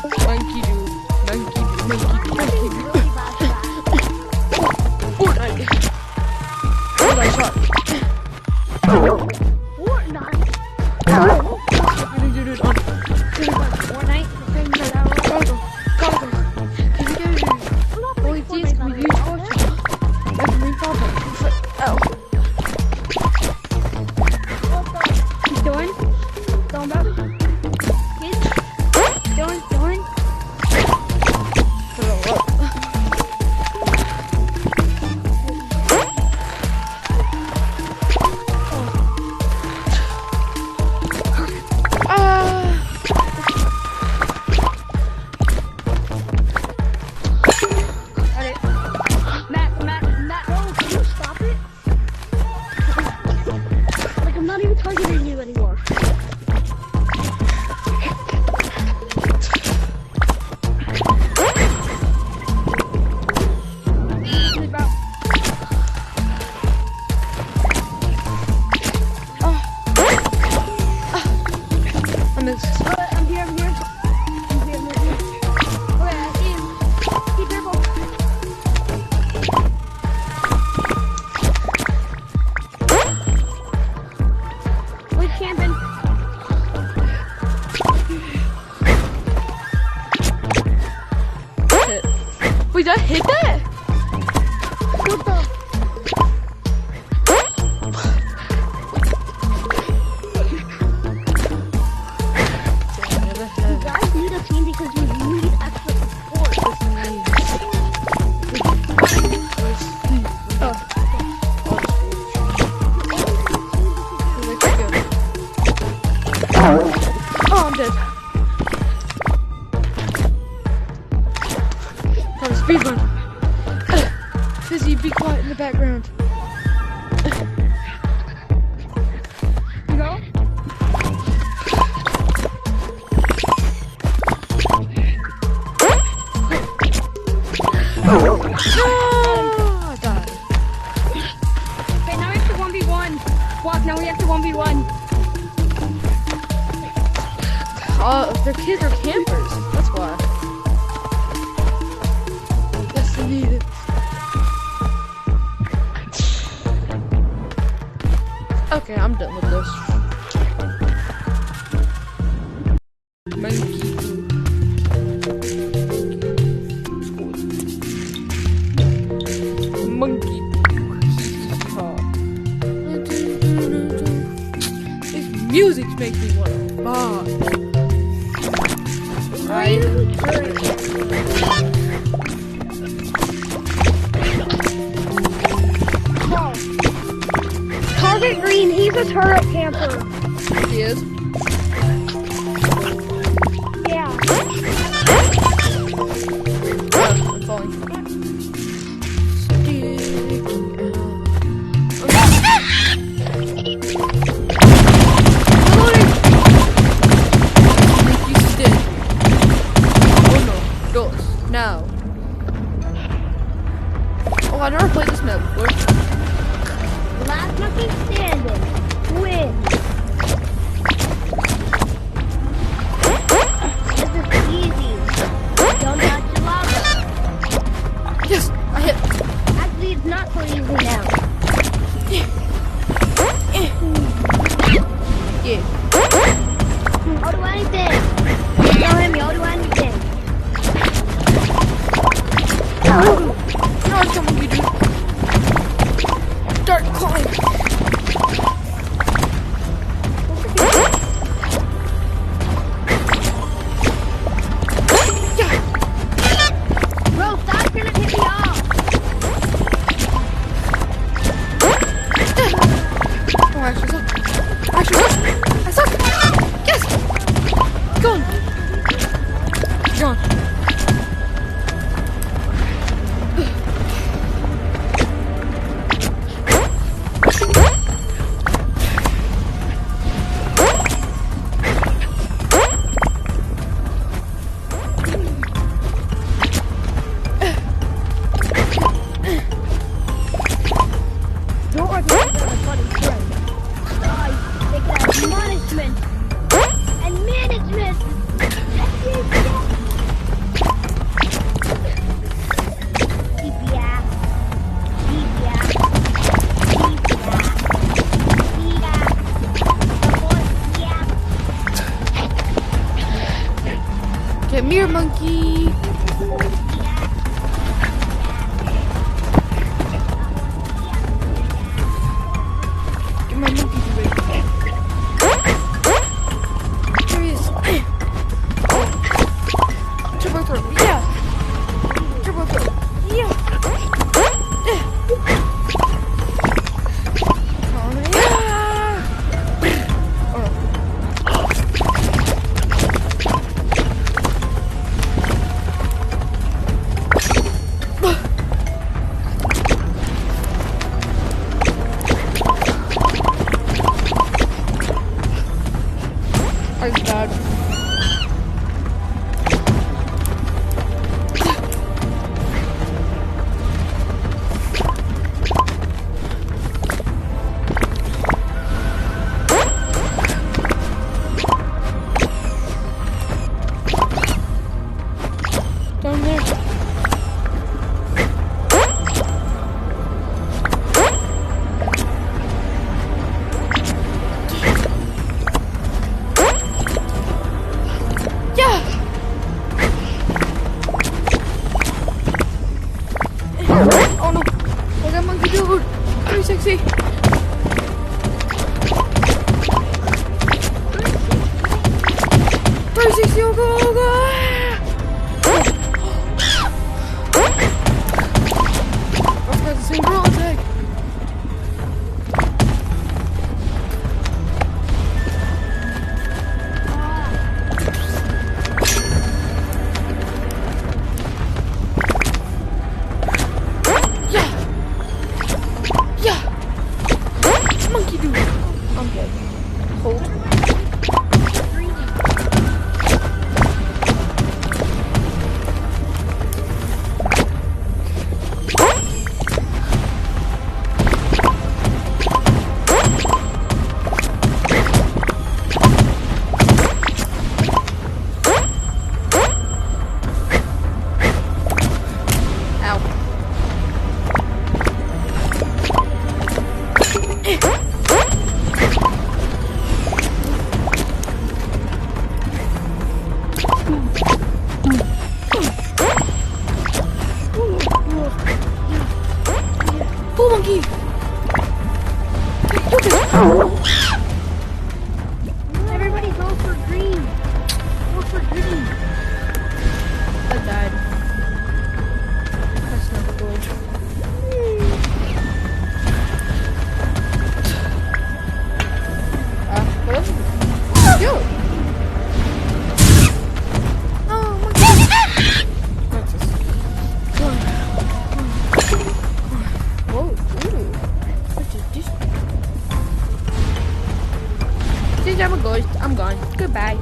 Monkey dude. Monkey dude. Monkey dude. Fortnite. Fortnite shot. Fortnite. Dude, on. Fortnite. Oh. He's doing. Going back. He's doing. Matt, no, can you stop it? Like, I'm not even targeting you anymore. I missed. I'm here. Okay, I see him. Be careful. Wait, camping. Hit. Wait, did I hit that? What the? You guys need a team because we need extra support. Oh, I'm dead. Got a speed run. Fizzy, be quiet in the background. You go? No! I died. Okay, now we have to 1v1. Walk, now we have to 1v1. Their kids are campers. That's why. Yes, indeed. Okay, I'm done with this. Monkey. Monkey. This music makes me want to bob. Right. Target Green, he's a turret camper. He is. Yeah. I'm falling. No. Oh, I never played this map before. Last monkey standing. Win. This is easy. Don't touch the lava. Yes, I hit. Actually, it's not so easy now. Yeah. I'll do anything. Tell him you'll do anything. No, come with me, dude. Start calling. Come here, monkey. Get my monkey to wait. There he is. Turbo throw. Yeah. Turbo throw. Yeah. Oh god. Down there. Oh no! Look at monkey dude! Very sexy! Very sexy! Oh god! Oh god! I've got the same girl tag! Monkey dude. I'm dead. Hold. Oh, monkey! Everybody go for green. Go for green. I died. That's not good. What? Yo! Oh, monkey! What's this? Whoa, ooh. What is this? Since I'm a ghost, I'm gone. Goodbye.